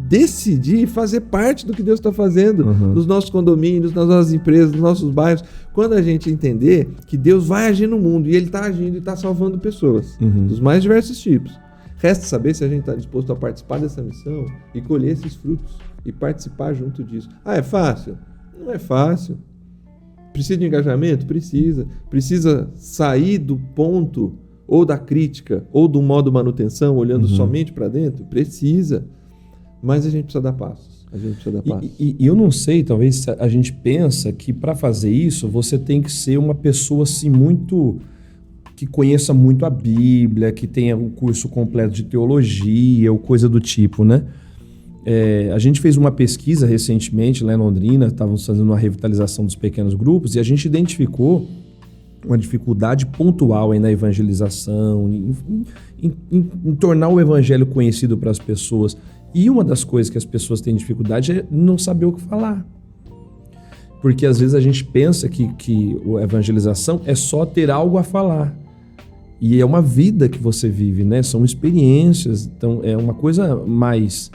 decidir fazer parte do que Deus está fazendo nos nossos condomínios, nas nossas empresas, nos nossos bairros. Quando a gente entender que Deus vai agir no mundo e Ele está agindo e está salvando pessoas dos mais diversos tipos. Resta saber se a gente está disposto a participar dessa missão e colher esses frutos e participar junto disso. É fácil? Não é fácil. Precisa de engajamento? Precisa. Precisa sair do ponto ou da crítica ou do modo manutenção, olhando somente para dentro? Precisa. Mas a gente precisa dar passos. E eu não sei, talvez a gente pensa que para fazer isso você tem que ser uma pessoa assim que conheça muito a Bíblia, que tenha um curso completo de teologia ou coisa do tipo, né? A gente fez uma pesquisa recentemente lá em Londrina, estávamos fazendo uma revitalização dos pequenos grupos e a gente identificou uma dificuldade pontual aí na evangelização, em tornar o evangelho conhecido para as pessoas. E uma das coisas que as pessoas têm dificuldade é não saber o que falar. Porque às vezes a gente pensa que a evangelização é só ter algo a falar. E é uma vida que você vive, né? São experiências, então é uma coisa mais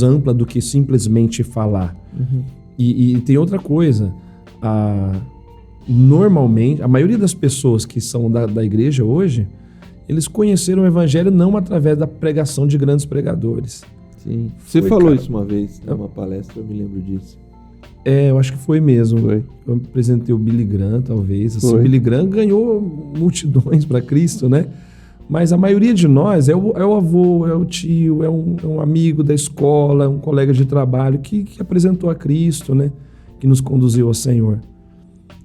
ampla do que simplesmente falar. E tem outra coisa, normalmente, a maioria das pessoas que são da igreja hoje, eles conheceram o evangelho não através da pregação de grandes pregadores. Sim. Você falou isso uma vez numa palestra, eu me lembro disso. Eu acho que foi mesmo. Eu apresentei o Billy Graham, talvez. Assim, o Billy Graham ganhou multidões para Cristo, né? Mas a maioria de nós é o avô, é o tio, é um amigo da escola, é um colega de trabalho que apresentou a Cristo, né? Que nos conduziu ao Senhor.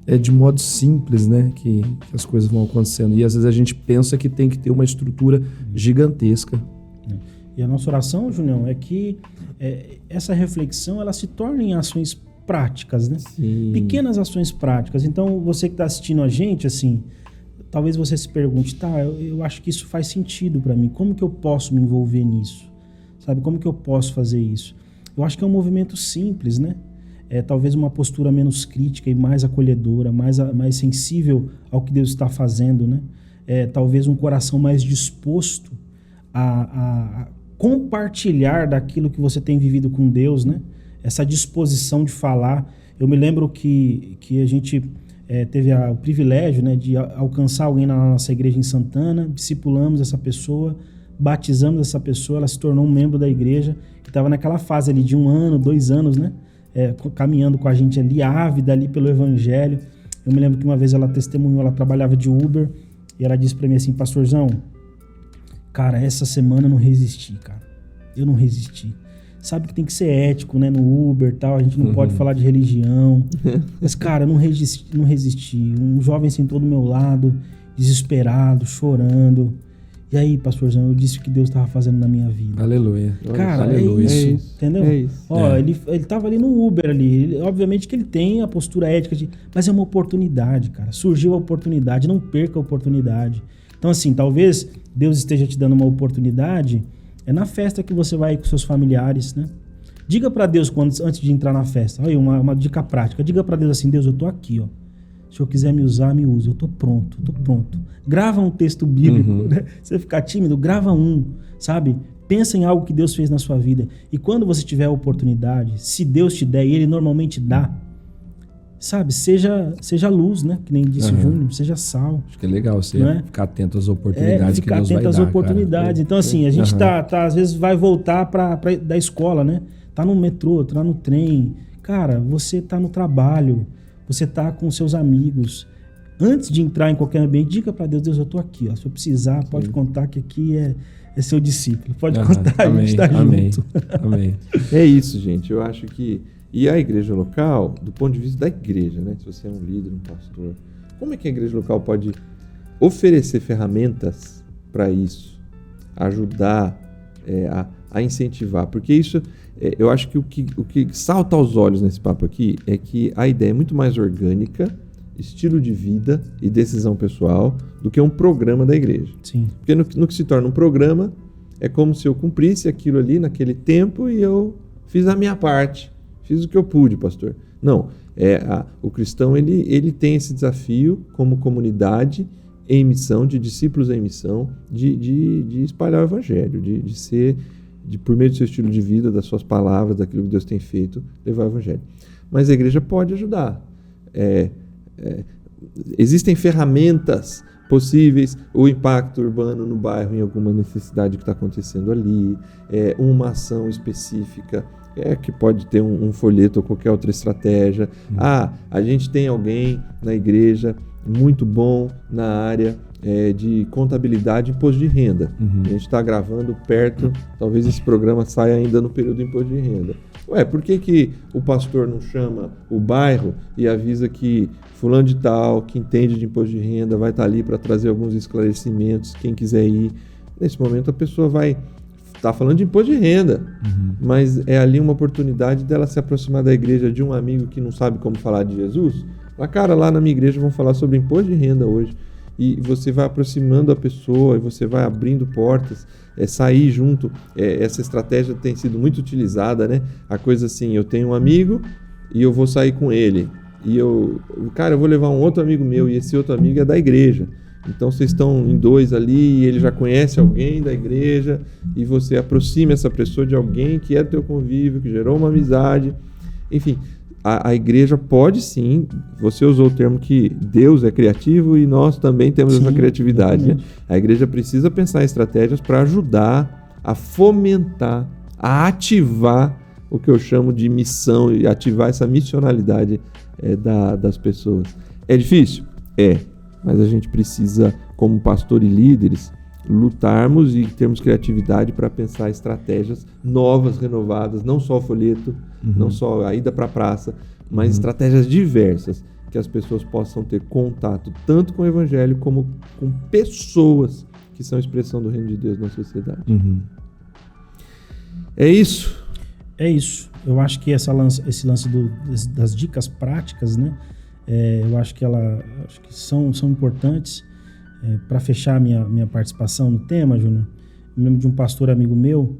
É de modo simples, né? Que as coisas vão acontecendo. E às vezes a gente pensa que tem que ter uma estrutura gigantesca. E a nossa oração, Junião, é que essa reflexão ela se torne em ações práticas, né? Sim. Pequenas ações práticas. Então, você que está assistindo a gente, assim, talvez você se pergunte, eu acho que isso faz sentido para mim. Como que eu posso me envolver nisso? Sabe, como que eu posso fazer isso? Eu acho que é um movimento simples, né? Talvez uma postura menos crítica e mais acolhedora, mais sensível ao que Deus está fazendo, né? Talvez um coração mais disposto a compartilhar daquilo que você tem vivido com Deus, né? Essa disposição de falar. Eu me lembro que a gente teve o privilégio, né, de alcançar alguém na nossa igreja em Santana, discipulamos essa pessoa, batizamos essa pessoa, ela se tornou um membro da igreja, que estava naquela fase ali de 1 ano, 2 anos, né? Caminhando com a gente ali, ávida ali pelo evangelho. Eu me lembro que uma vez ela testemunhou, ela trabalhava de Uber, e ela disse para mim assim, pastorzão, cara, essa semana eu não resisti, cara. Eu não resisti. Sabe que tem que ser ético, né? No Uber e tal, a gente não pode falar de religião. Mas, cara, eu não resisti. Um jovem sentou do meu lado, desesperado, chorando. E aí, pastorzão, eu disse o que Deus estava fazendo na minha vida. Aleluia. Cara, aleluia. É isso, entendeu? É isso. Ele tava ali no Uber ali. Obviamente que ele tem a postura ética mas é uma oportunidade, cara. Surgiu a oportunidade, não perca a oportunidade. Então, assim, talvez Deus esteja te dando uma oportunidade na festa que você vai com seus familiares, né? Diga para Deus antes de entrar na festa. Olha, uma dica prática. Diga para Deus assim, Deus, eu tô aqui, ó. Se eu quiser me usar, me usa. Eu tô pronto. Grava um texto bíblico, né? Você ficar tímido, grava um, sabe? Pensa em algo que Deus fez na sua vida. E quando você tiver a oportunidade, se Deus te der, e Ele normalmente dá, sabe? Seja luz, né? Que nem disse o Júnior, seja sal. Acho que é legal você ficar atento às oportunidades que Deus vai dar. Ficar atento às oportunidades. Então, assim, a gente às vezes vai voltar da escola, né? Tá no metrô, tá no trem. Cara, você tá no trabalho, você tá com seus amigos. Antes de entrar em qualquer ambiente, diga para Deus, eu tô aqui, ó. Se eu precisar, pode contar que aqui é seu discípulo. Pode contar, a gente tá junto. Amém. É isso, gente. Eu acho que... E a igreja local, do ponto de vista da igreja, né? Se você é um líder, um pastor, como é que a igreja local pode oferecer ferramentas para isso? Ajudar a incentivar? Porque isso, eu acho que o que salta aos olhos nesse papo aqui é que a ideia é muito mais orgânica, estilo de vida e decisão pessoal do que um programa da igreja. Sim. Porque no que se torna um programa, é como se eu cumprisse aquilo ali naquele tempo e eu fiz a minha parte. Fiz o que eu pude, pastor. Não, o cristão ele tem esse desafio como comunidade em missão, de discípulos em missão, de espalhar o evangelho, de ser, por meio do seu estilo de vida, das suas palavras, daquilo que Deus tem feito, levar o evangelho. Mas a igreja pode ajudar. Existem ferramentas possíveis, o impacto urbano no bairro em alguma necessidade que está acontecendo ali, uma ação específica, que pode ter um folheto ou qualquer outra estratégia. A gente tem alguém na igreja muito bom na área de contabilidade e imposto de renda. A gente está gravando perto, talvez esse programa saia ainda no período de imposto de renda. Por que o pastor não chama o bairro e avisa que fulano de tal, que entende de imposto de renda, vai estar ali para trazer alguns esclarecimentos, quem quiser ir. Nesse momento a pessoa vai estar falando de imposto de renda, mas é ali uma oportunidade dela se aproximar da igreja de um amigo que não sabe como falar de Jesus. Cara, lá na minha igreja vão falar sobre imposto de renda hoje. E você vai aproximando a pessoa, e você vai abrindo portas, sair junto. Essa estratégia tem sido muito utilizada, né? A coisa assim, eu tenho um amigo e eu vou sair com ele. E eu vou levar um outro amigo meu, e esse outro amigo é da igreja. Então vocês estão em dois ali, e ele já conhece alguém da igreja, e você aproxima essa pessoa de alguém que é do teu convívio, que gerou uma amizade. Enfim, a igreja pode sim, você usou o termo que Deus é criativo e nós também temos essa criatividade. Né? A igreja precisa pensar em estratégias para ajudar a fomentar, a ativar o que eu chamo de missão, e ativar essa missionalidade das pessoas. É difícil? Mas a gente precisa, como pastor e líderes, lutarmos e termos criatividade para pensar estratégias novas, renovadas, não só o folheto, não só a ida para a praça, mas estratégias diversas, que as pessoas possam ter contato tanto com o evangelho como com pessoas que são expressão do reino de Deus na sociedade. É isso. É isso. Eu acho que esse lance das dicas práticas, né? Eu acho que são importantes. Para fechar minha participação no tema, Júnior, eu lembro de um pastor amigo meu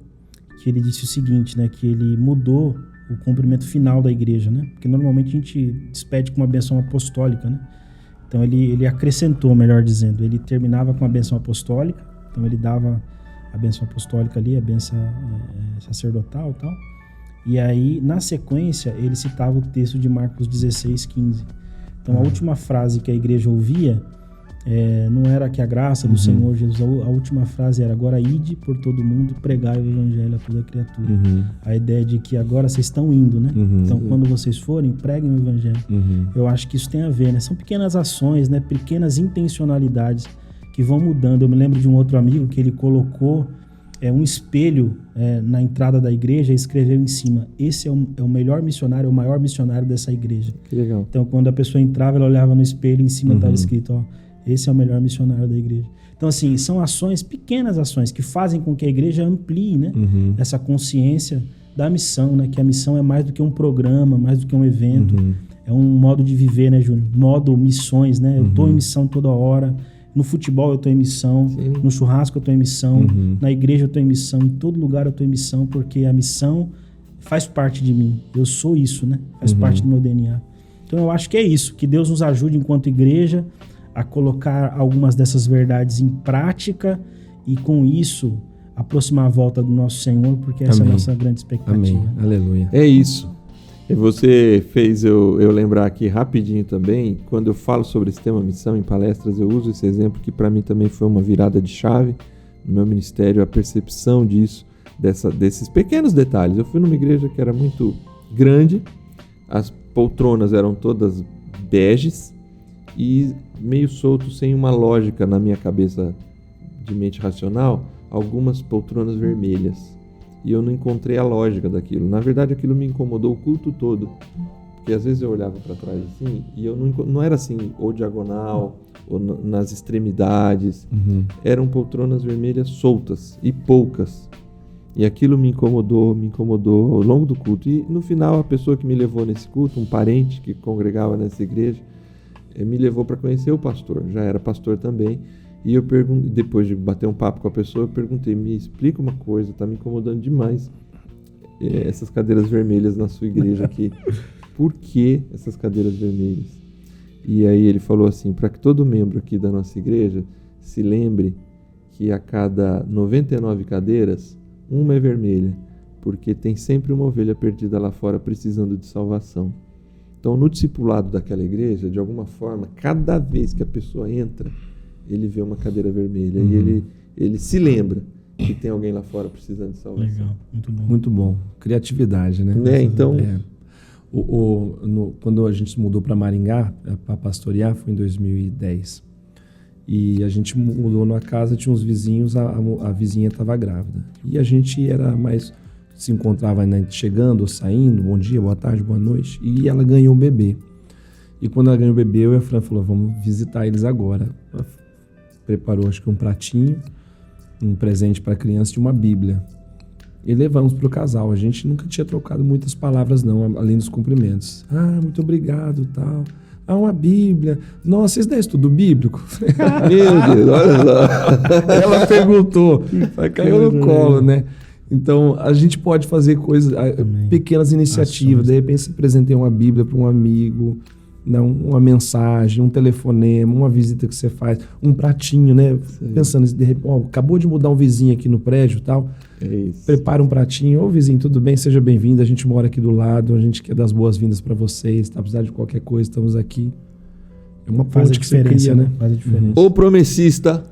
que ele disse o seguinte, né? Que ele mudou o cumprimento final da igreja, né? Porque normalmente a gente despede com uma benção apostólica, né? Então ele acrescentou, melhor dizendo, ele terminava com a benção apostólica, então ele dava a benção apostólica ali, a benção sacerdotal e tal. E aí, na sequência, ele citava o texto de Marcos 16:15. Então, a última frase que a igreja ouvia não era que a graça do Senhor Jesus, a última frase era: agora ide por todo mundo e pregai o evangelho a toda criatura. A ideia de que agora vocês estão indo, né? Então, quando vocês forem, preguem o evangelho. Eu acho que isso tem a ver, né? São pequenas ações, né? Pequenas intencionalidades que vão mudando. Eu me lembro de um outro amigo que ele colocou um espelho na entrada da igreja e escreveu em cima: esse é o melhor missionário, é o maior missionário dessa igreja. Que legal. Então, quando a pessoa entrava, ela olhava no espelho e em cima estava escrito: esse é o melhor missionário da igreja. Então, assim, são ações, pequenas ações, que fazem com que a igreja amplie, né, essa consciência da missão, né, que a missão é mais do que um programa, mais do que um evento. É um modo de viver, né, Júnior? Modo missões, né? Eu estou em missão toda hora. No futebol eu estou em missão, no churrasco eu estou em missão, na igreja eu estou em missão, em todo lugar eu estou em missão, porque a missão faz parte de mim. Eu sou isso, né? Faz parte do meu DNA. Então eu acho que é isso, que Deus nos ajude enquanto igreja a colocar algumas dessas verdades em prática e com isso aproximar a volta do nosso Senhor, porque essa é a nossa grande expectativa. Amém. Aleluia. É isso. E você fez eu lembrar aqui rapidinho também, quando eu falo sobre esse tema missão em palestras, eu uso esse exemplo que para mim também foi uma virada de chave no meu ministério, a percepção disso, desses pequenos detalhes. Eu fui numa igreja que era muito grande, as poltronas eram todas beges e meio solto, sem uma lógica na minha cabeça de mente racional, algumas poltronas vermelhas. E eu não encontrei a lógica daquilo. Na verdade, aquilo me incomodou o culto todo. Porque às vezes eu olhava para trás assim, e eu não era assim, ou diagonal, ou nas extremidades. Eram poltronas vermelhas soltas e poucas. E aquilo me incomodou ao longo do culto. E no final, a pessoa que me levou nesse culto, um parente que congregava nessa igreja, me levou para conhecer o pastor. Já era pastor também. E eu perguntei, depois de bater um papo com a pessoa, eu perguntei, me explica uma coisa, tá me incomodando demais essas cadeiras vermelhas na sua igreja aqui. Por que essas cadeiras vermelhas? E aí ele falou assim, para que todo membro aqui da nossa igreja se lembre que a cada 99 cadeiras, uma é vermelha, porque tem sempre uma ovelha perdida lá fora precisando de salvação. Então, no discipulado daquela igreja, de alguma forma, cada vez que a pessoa entra, ele vê uma cadeira vermelha e ele se lembra que tem alguém lá fora precisando de salvação. Legal, muito bom. Muito bom. Criatividade, né? Então... Quando a gente se mudou para Maringá, para pastorear, foi em 2010. E a gente mudou numa casa, tinha uns vizinhos, a vizinha estava grávida. E a gente era mais... se encontrava, né, chegando ou saindo, bom dia, boa tarde, boa noite. E ela ganhou um bebê. E quando ela ganhou o bebê, eu e a Fran falou, vamos visitar eles agora. Ela preparou, acho que um pratinho, um presente para a criança e uma Bíblia. E levamos para o casal. A gente nunca tinha trocado muitas palavras, não, além dos cumprimentos. Ah, muito obrigado, tal. Ah, uma Bíblia. Nossa, vocês dão estudo bíblico? Meu Deus, olha só. Ela perguntou. Caiu no colo, né? Então, a gente pode fazer coisas, pequenas iniciativas. De repente, você apresentei uma Bíblia para um amigo, não, uma mensagem, um telefonema, uma visita que você faz, um pratinho, né? Sim. Pensando, de repente, acabou de mudar um vizinho aqui no prédio e tal. É isso. Prepara um pratinho. Ô, vizinho, tudo bem? Seja bem-vindo. A gente mora aqui do lado, a gente quer dar as boas-vindas para vocês. Tá precisando de qualquer coisa, estamos aqui. É uma ponte que você cria, né? Faz a diferença. O promessista,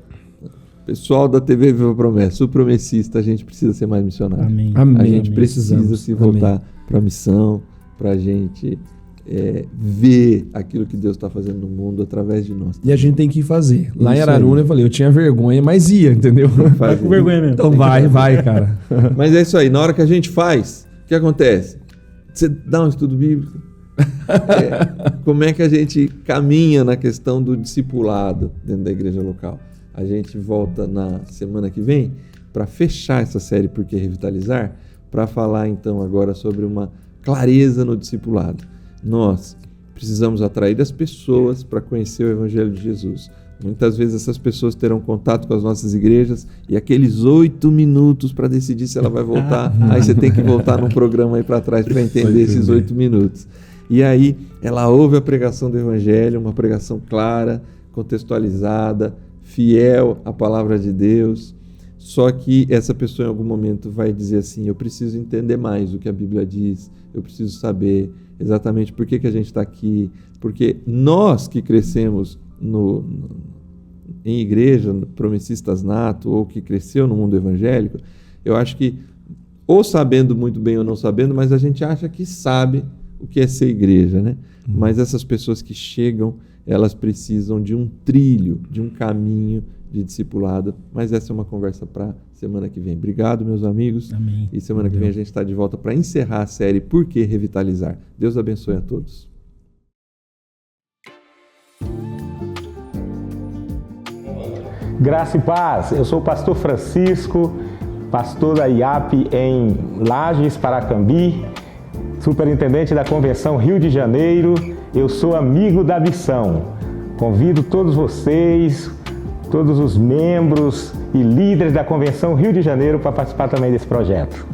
pessoal da TV Viva Promessa, o promessista, a gente precisa ser mais missionário. Amém. A gente precisa se voltar para a missão, para a gente ver aquilo que Deus está fazendo no mundo através de nós. E a gente tem que fazer. Lá em Araruna eu falei, eu tinha vergonha, mas ia, entendeu? Vai com vergonha mesmo. Então vai, cara. Mas é isso aí, na hora que a gente faz, o que acontece? Você dá um estudo bíblico. Como é que a gente caminha na questão do discipulado dentro da igreja local? A gente volta na semana que vem para fechar essa série Por que Revitalizar, para falar então agora sobre uma clareza no discipulado. Nós precisamos atrair as pessoas para conhecer o Evangelho de Jesus. Muitas vezes essas pessoas terão contato com as nossas igrejas e aqueles 8 minutos para decidir se ela vai voltar, aí você tem que voltar num programa aí para trás para entender esses 8 minutos. E aí ela ouve a pregação do Evangelho, uma pregação clara, contextualizada, fiel à palavra de Deus. Só que essa pessoa em algum momento vai dizer assim, eu preciso entender mais o que a Bíblia diz, eu preciso saber exatamente por que a gente está aqui, porque nós que crescemos em igreja, promessistas nato, ou que cresceu no mundo evangélico, eu acho que, ou sabendo muito bem ou não sabendo, mas a gente acha que sabe o que é ser igreja, né? Mas essas pessoas que chegam, elas precisam de um trilho, de um caminho de discipulado, mas essa é uma conversa para semana que vem. Obrigado, meus amigos. Amém. E semana que vem a gente está de volta para encerrar a série Por que Revitalizar. Deus abençoe a todos. Graça e paz. Eu sou o pastor Francisco, pastor da IAP em Lages, Paracambi, superintendente da Convenção Rio de Janeiro. Eu sou amigo da missão. Convido todos vocês, todos os membros e líderes da Convenção Rio de Janeiro para participar também desse projeto.